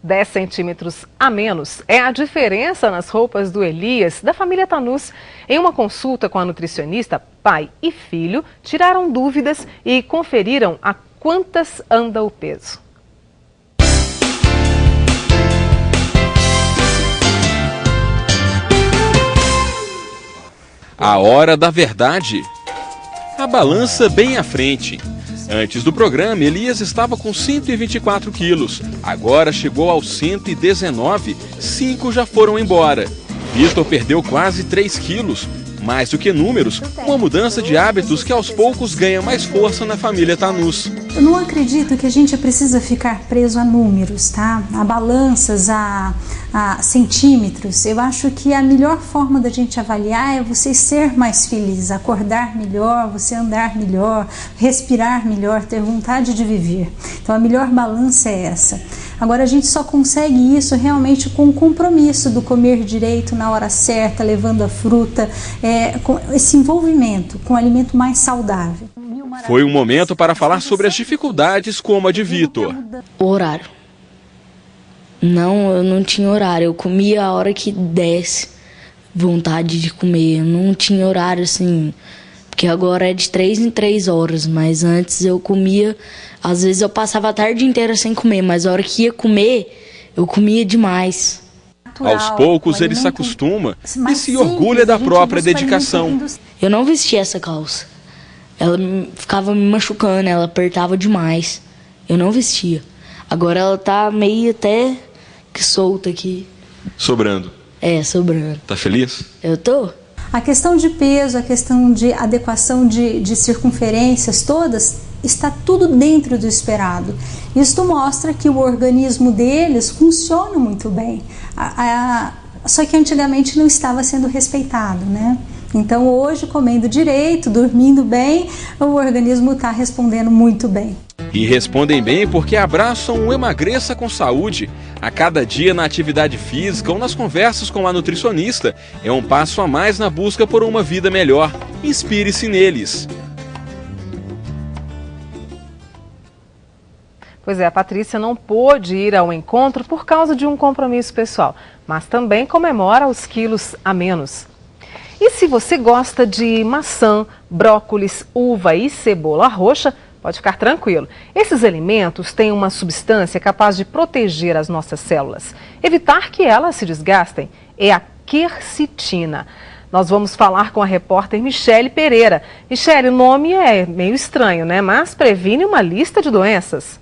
10 centímetros a menos é a diferença nas roupas do Elias, da família Tanus. Em uma consulta com a nutricionista, pai e filho tiraram dúvidas e conferiram a quantas anda o peso. A hora da verdade. A balança bem à frente. Antes do programa, Elias estava com 124 quilos. Agora chegou aos 119, 5 já foram embora. Vitor perdeu quase 3 quilos. Mais do que números, uma mudança de hábitos que aos poucos ganha mais força na família Tanus. Eu não acredito que a gente precisa ficar preso a números, tá? A balanças, a centímetros. Eu acho que a melhor forma da gente avaliar é você ser mais feliz, acordar melhor, você andar melhor, respirar melhor, ter vontade de viver. Então a melhor balança é essa. Agora a gente só consegue isso realmente com o compromisso do comer direito na hora certa, levando a fruta, com esse envolvimento com um alimento mais saudável. Foi um momento para falar sobre as dificuldades como a de Vitor. O horário. Não, eu não tinha horário. Eu comia a hora que desse vontade de comer. Eu não tinha horário assim, porque agora é de 3 em 3 horas, mas antes eu comia, às vezes eu passava a tarde inteira sem comer, mas a hora que ia comer, eu comia demais. Aos poucos ele se acostuma e se orgulha da própria dedicação. Eu não vestia essa calça. Ela ficava me machucando, ela apertava demais. Eu não vestia. Agora ela tá meio até que solta aqui. Sobrando. É, sobrando. Tá feliz? Eu tô. A questão de peso, a questão de adequação de circunferências todas, está tudo dentro do esperado. Isto mostra que o organismo deles funciona muito bem. Só que antigamente não estava sendo respeitado, né? Então hoje, comendo direito, dormindo bem, o organismo está respondendo muito bem. E respondem bem porque abraçam o Emagreça com Saúde. A cada dia na atividade física ou nas conversas com a nutricionista, é um passo a mais na busca por uma vida melhor. Inspire-se neles. Pois é, a Patrícia não pôde ir ao encontro por causa de um compromisso pessoal, mas também comemora os quilos a menos. E se você gosta de maçã, brócolis, uva e cebola roxa, pode ficar tranquilo. Esses alimentos têm uma substância capaz de proteger as nossas células, evitar que elas se desgastem. É a quercetina. Nós vamos falar com a repórter Michele Pereira. Michele, o nome é meio estranho, né? Mas previne uma lista de doenças.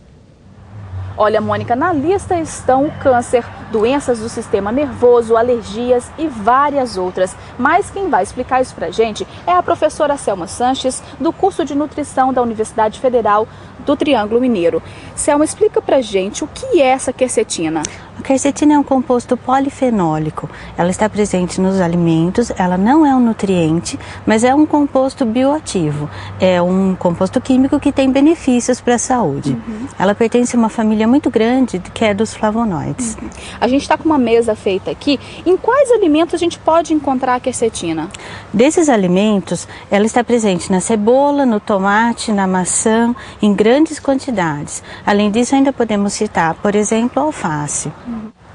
Olha, Mônica, na lista estão o câncer, doenças do sistema nervoso, alergias e várias outras. Mas quem vai explicar isso pra gente é a professora Selma Sanches, do curso de nutrição da Universidade Federal do Triângulo Mineiro. Selma, explica pra gente o que é essa quercetina. A quercetina é um composto polifenólico. Ela está presente nos alimentos, ela não é um nutriente, mas é um composto bioativo. É um composto químico que tem benefícios para a saúde. Ela pertence a uma família muito grande que é dos flavonoides. A gente está com uma mesa feita aqui. Em quais alimentos a gente pode encontrar a quercetina? Desses alimentos, ela está presente na cebola, no tomate, na maçã, em grandes quantidades. Além disso, ainda podemos citar, por exemplo, a alface.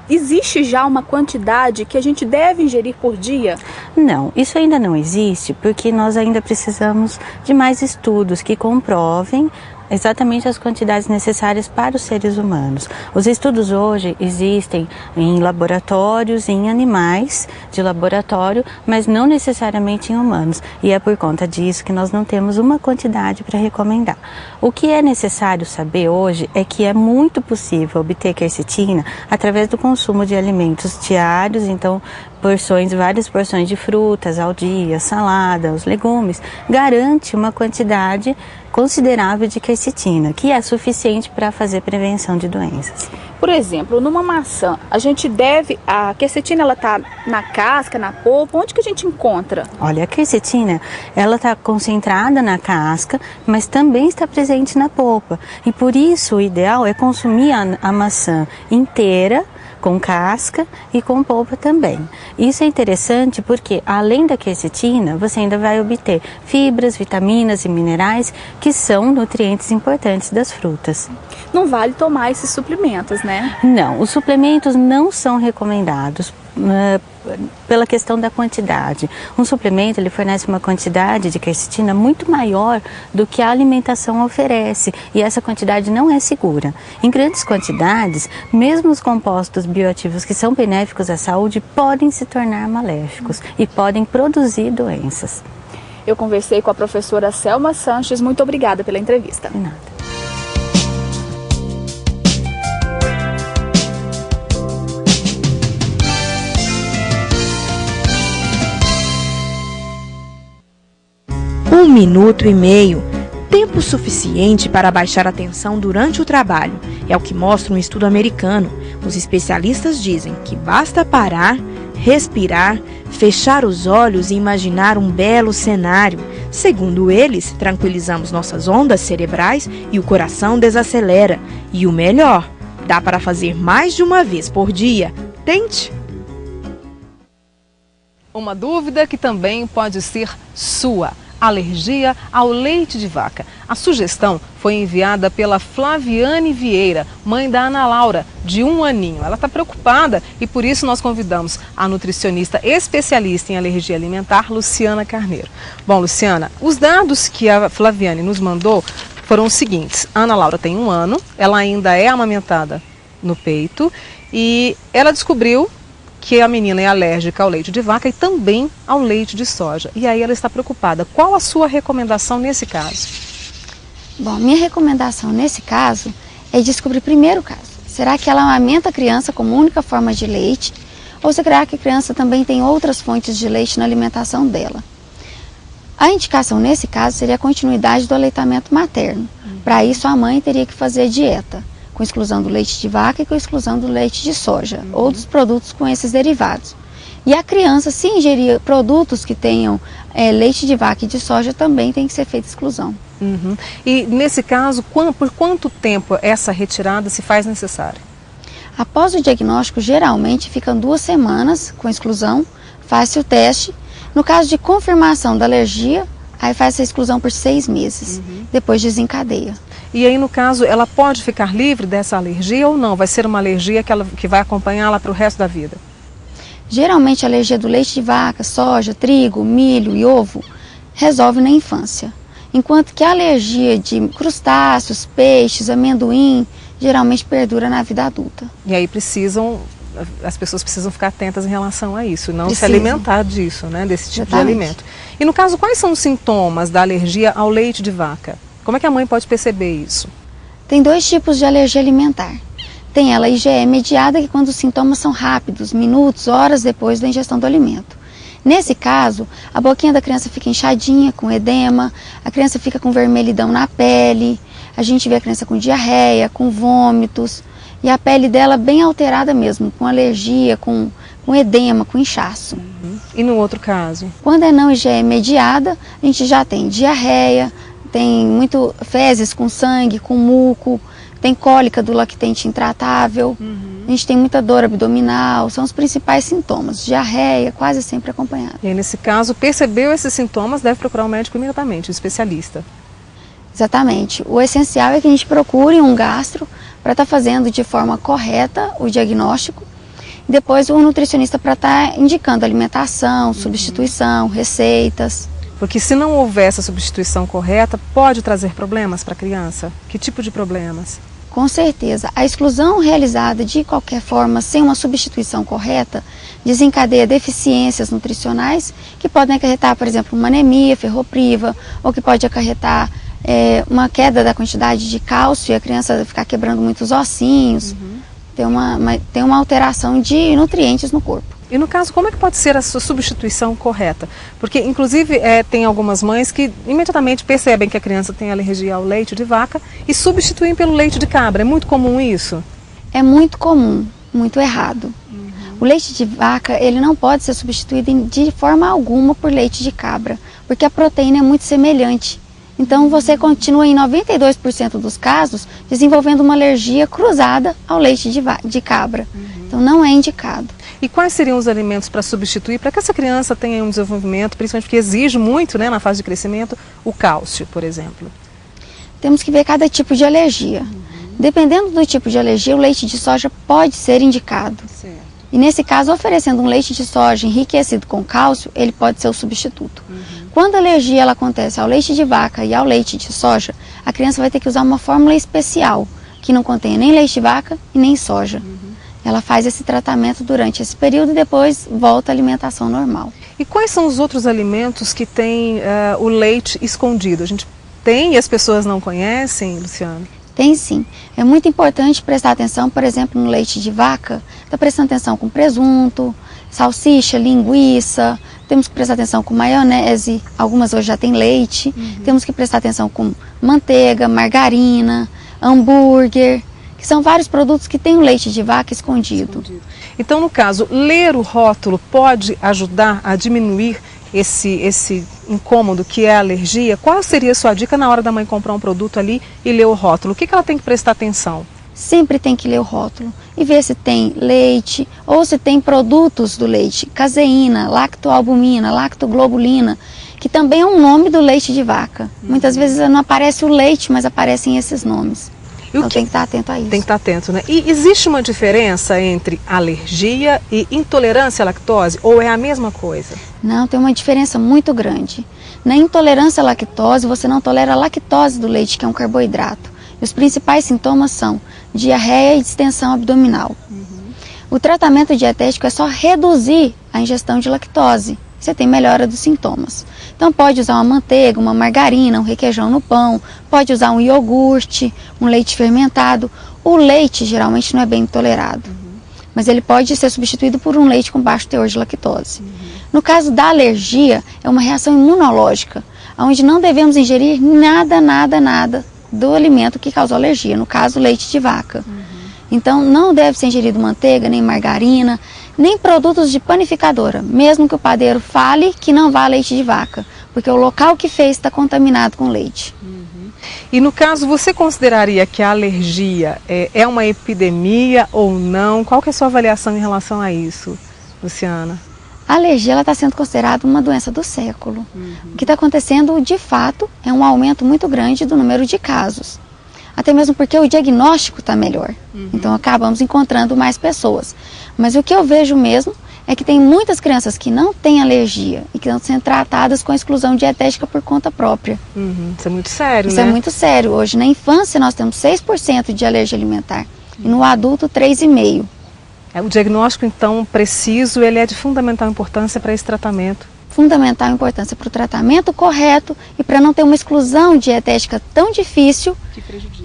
Existe já uma quantidade que a gente deve ingerir por dia? Não, isso ainda não existe, porque nós ainda precisamos de mais estudos que comprovem exatamente as quantidades necessárias para os seres humanos. Os estudos hoje existem em laboratórios, em animais de laboratório, mas não necessariamente em humanos. E é por conta disso que nós não temos uma quantidade para recomendar. O que é necessário saber hoje é que é muito possível obter quercetina através do consumo de alimentos diários, então várias porções de frutas ao dia, salada, os legumes, garante uma quantidade considerável de quercetina, que é suficiente para fazer prevenção de doenças. Por exemplo, numa maçã, a quercetina ela está na casca, na polpa, onde que a gente encontra? Olha, a quercetina, ela está concentrada na casca, mas também está presente na polpa. E por isso o ideal é consumir a maçã inteira, com casca e com polpa também. Isso é interessante porque, além da quercetina, você ainda vai obter fibras, vitaminas e minerais que são nutrientes importantes das frutas. Não vale tomar esses suplementos, né? Não, os suplementos não são recomendados pela questão da quantidade. Um suplemento, ele fornece uma quantidade de quercetina muito maior do que a alimentação oferece, e essa quantidade não é segura. Em grandes quantidades, mesmo os compostos bioativos que são benéficos à saúde podem se tornar maléficos e podem produzir doenças. Eu conversei com a professora Selma Sanches. Muito obrigada pela entrevista. De nada. Um minuto e meio, tempo suficiente para baixar a tensão durante o trabalho. É o que mostra um estudo americano. Os especialistas dizem que basta parar, respirar, fechar os olhos e imaginar um belo cenário. Segundo eles, tranquilizamos nossas ondas cerebrais e o coração desacelera. E o melhor, dá para fazer mais de uma vez por dia. Tente! Uma dúvida que também pode ser sua: alergia ao leite de vaca. A sugestão foi enviada pela Flaviane Vieira, mãe da Ana Laura, de 1 aninho. Ela está preocupada e por isso nós convidamos a nutricionista especialista em alergia alimentar, Luciana Carneiro. Bom, Luciana, os dados que a Flaviane nos mandou foram os seguintes: a Ana Laura tem 1 ano, ela ainda é amamentada no peito e ela descobriu que a menina é alérgica ao leite de vaca e também ao leite de soja. E aí ela está preocupada. Qual a sua recomendação nesse caso? Bom, minha recomendação nesse caso é descobrir primeiro o caso. Será que ela amamenta a criança como única forma de leite? Ou será que a criança também tem outras fontes de leite na alimentação dela? A indicação nesse caso seria a continuidade do aleitamento materno. Para isso, a mãe teria que fazer dieta, com exclusão do leite de vaca e com exclusão do leite de soja, ou dos produtos com esses derivados. E a criança, se ingerir produtos que tenham leite de vaca e de soja, também tem que ser feita exclusão. E nesse caso, por quanto tempo essa retirada se faz necessária? Após o diagnóstico, geralmente ficam 2 semanas com exclusão, faz-se o teste. No caso de confirmação da alergia, aí faz a exclusão por 6 meses, depois desencadeia. E aí, no caso, ela pode ficar livre dessa alergia ou não? Vai ser uma alergia que vai acompanhá-la para o resto da vida? Geralmente, a alergia do leite de vaca, soja, trigo, milho e ovo resolve na infância. Enquanto que a alergia de crustáceos, peixes, amendoim, geralmente perdura na vida adulta. E aí as pessoas precisam ficar atentas em relação a isso, não se alimentar disso, né, desse tipo de alimento. E no caso, quais são os sintomas da alergia ao leite de vaca? Como é que a mãe pode perceber isso? Tem 2 tipos de alergia alimentar. Tem ela IgE mediada, que quando os sintomas são rápidos, minutos, horas depois da ingestão do alimento. Nesse caso, a boquinha da criança fica inchadinha, com edema, a criança fica com vermelhidão na pele, a gente vê a criança com diarreia, com vômitos, e a pele dela bem alterada mesmo, com alergia, com edema, com inchaço. E no outro caso? Quando é não IgE mediada, a gente já tem diarreia, tem muito fezes com sangue, com muco, tem cólica do lactente intratável, a gente tem muita dor abdominal, são os principais sintomas. Diarreia, quase sempre acompanhada. E aí, nesse caso, percebeu esses sintomas, deve procurar um médico imediatamente, um especialista. Exatamente. O essencial é que a gente procure um gastro para estar fazendo de forma correta o diagnóstico. Depois o nutricionista para estar indicando alimentação, substituição, receitas. Porque se não houver essa substituição correta, pode trazer problemas para a criança? Que tipo de problemas? Com certeza. A exclusão realizada de qualquer forma, sem uma substituição correta, desencadeia deficiências nutricionais que podem acarretar, por exemplo, uma anemia ferropriva, ou que pode acarretar uma queda da quantidade de cálcio e a criança ficar quebrando muitos ossinhos. Tem uma alteração de nutrientes no corpo. E no caso, como é que pode ser a sua substituição correta? Porque, inclusive, tem algumas mães que imediatamente percebem que a criança tem alergia ao leite de vaca e substituem pelo leite de cabra. É muito comum isso? É muito comum, muito errado. O leite de vaca, ele não pode ser substituído de forma alguma por leite de cabra, porque a proteína é muito semelhante. Então você continua em 92% dos casos desenvolvendo uma alergia cruzada ao leite de cabra. Então não é indicado. E quais seriam os alimentos para substituir, para que essa criança tenha um desenvolvimento, principalmente porque exige muito, né, na fase de crescimento, o cálcio, por exemplo? Temos que ver cada tipo de alergia. Dependendo do tipo de alergia, o leite de soja pode ser indicado. Certo. E nesse caso, oferecendo um leite de soja enriquecido com cálcio, ele pode ser o substituto. Quando a alergia ela acontece ao leite de vaca e ao leite de soja, a criança vai ter que usar uma fórmula especial, que não contém nem leite de vaca e nem soja. Ela faz esse tratamento durante esse período e depois volta à alimentação normal. E quais são os outros alimentos que têm o leite escondido? A gente tem e as pessoas não conhecem, Luciana? Tem sim. É muito importante prestar atenção, por exemplo, no leite de vaca. Está prestando atenção com presunto, salsicha, linguiça. Temos que prestar atenção com maionese. Algumas hoje já tem leite. Temos que prestar atenção com manteiga, margarina, hambúrguer, que são vários produtos que têm o leite de vaca escondido. Então, no caso, ler o rótulo pode ajudar a diminuir esse incômodo que é a alergia? Qual seria a sua dica na hora da mãe comprar um produto ali e ler o rótulo? O que ela tem que prestar atenção? Sempre tem que ler o rótulo e ver se tem leite ou se tem produtos do leite, caseína, lactoalbumina, lactoglobulina, que também é um nome do leite de vaca. Muitas vezes não aparece o leite, mas aparecem esses nomes. Então tem que estar atento a isso. Tem que estar atento, né? E existe uma diferença entre alergia e intolerância à lactose ou é a mesma coisa? Não, tem uma diferença muito grande. Na intolerância à lactose, você não tolera a lactose do leite, que é um carboidrato. E os principais sintomas são diarreia e distensão abdominal. O tratamento dietético é só reduzir a ingestão de lactose. Você tem melhora dos sintomas. Então pode usar uma manteiga, uma margarina, um requeijão no pão, pode usar um iogurte, um leite fermentado. O leite geralmente não é bem tolerado, mas ele pode ser substituído por um leite com baixo teor de lactose. No caso da alergia, é uma reação imunológica, onde não devemos ingerir nada do alimento que causou alergia, no caso leite de vaca. Então não deve ser ingerido manteiga, nem margarina, nem produtos de panificadora, mesmo que o padeiro fale que não vá leite de vaca, porque o local que fez está contaminado com leite. E no caso, você consideraria que a alergia é uma epidemia ou não? Qual que é a sua avaliação em relação a isso, Luciana? A alergia está sendo considerada uma doença do século. O que está acontecendo, de fato, é um aumento muito grande do número de casos. Até mesmo porque o diagnóstico está melhor. Então acabamos encontrando mais pessoas. Mas o que eu vejo mesmo é que tem muitas crianças que não têm alergia e que estão sendo tratadas com exclusão dietética por conta própria. Isso é muito sério, Isso né? é muito sério. Hoje na infância nós temos 6% de alergia alimentar e no adulto 3,5%. O diagnóstico então preciso, ele é de fundamental importância para esse tratamento. Fundamental importância para o tratamento correto e para não ter uma exclusão dietética tão difícil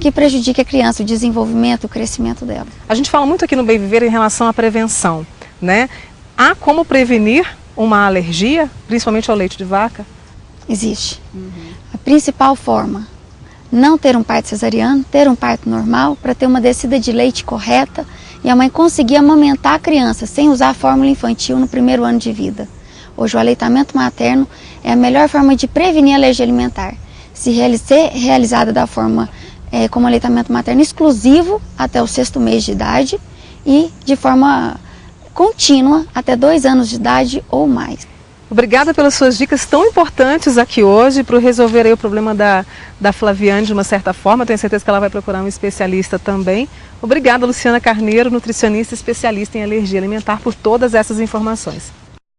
que prejudique a criança, o desenvolvimento, o crescimento dela. A gente fala muito aqui no Bem Viver em relação à prevenção, né? Há como prevenir uma alergia, principalmente ao leite de vaca? Existe. A principal forma, não ter um parto cesariano, ter um parto normal, para ter uma descida de leite correta e a mãe conseguir amamentar a criança sem usar a fórmula infantil no primeiro ano de vida. Hoje o aleitamento materno é a melhor forma de prevenir a alergia alimentar. Se ser realizada da forma como aleitamento materno exclusivo até o 6º mês de idade e de forma contínua até 2 anos de idade ou mais. Obrigada pelas suas dicas tão importantes aqui hoje para resolver aí o problema da Flaviane de uma certa forma. Tenho certeza que ela vai procurar um especialista também. Obrigada, Luciana Carneiro, nutricionista especialista em alergia alimentar, por todas essas informações.